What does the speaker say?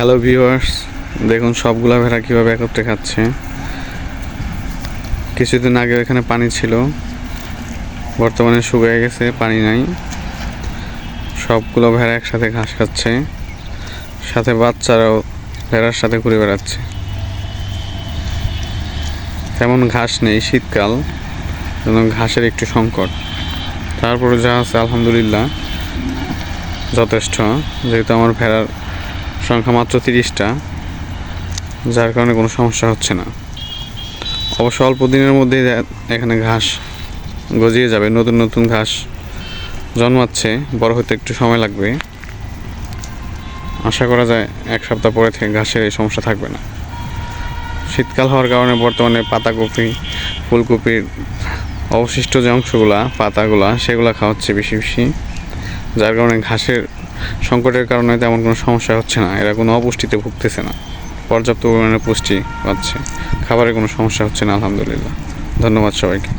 Hello viewers, দেখুন সবগুলা ভেড়া কীভাবে একত্রে খাচ্ছে। কিছুদিন আগে এখানে পানি ছিল, বর্তমানে শুকিয়ে গেছে, পানি নাই। সবগুলো ভেড়া একসাথে ঘাস খাচ্ছে, সাথে বাচ্চারাও ভেড়ার সাথে ঘুরে বেড়াচ্ছে। তেমন ঘাস নেই, শীতকাল, ঘাসের একটু সংকট। তারপরে যা আছে আলহামদুলিল্লাহ যথেষ্ট, যেহেতু আমার ভেড়ার সংখ্যা মাত্র 30টা, যার কারণে কোনো সমস্যা হচ্ছে না। অবশ্য অল্প দিনের মধ্যেই এখানে ঘাস গজিয়ে যাবে, নতুন নতুন ঘাস জন্মাচ্ছে, বড় হতে একটু সময় লাগবে। আশা করা যায় 1 সপ্তাহ পরে থেকে ঘাসের এই সমস্যা থাকবে না। শীতকাল হওয়ার কারণে বর্তমানে পাতাকপি, ফুলকপির অবশিষ্ট যে অংশগুলা, পাতাগুলা, সেগুলো খাওয়াচ্ছে বেশি বেশি, যার কারণে ঘাসের সংকটের কারণে তেমন কোনো সমস্যা হচ্ছে না। এরা কোনো অপুষ্টিতে ভুগতেছে না, পর্যাপ্ত পরিমাণে পুষ্টি পাচ্ছে, খাবারের কোনো সমস্যা হচ্ছে না আলহামদুলিল্লাহ। ধন্যবাদ সবাইকে।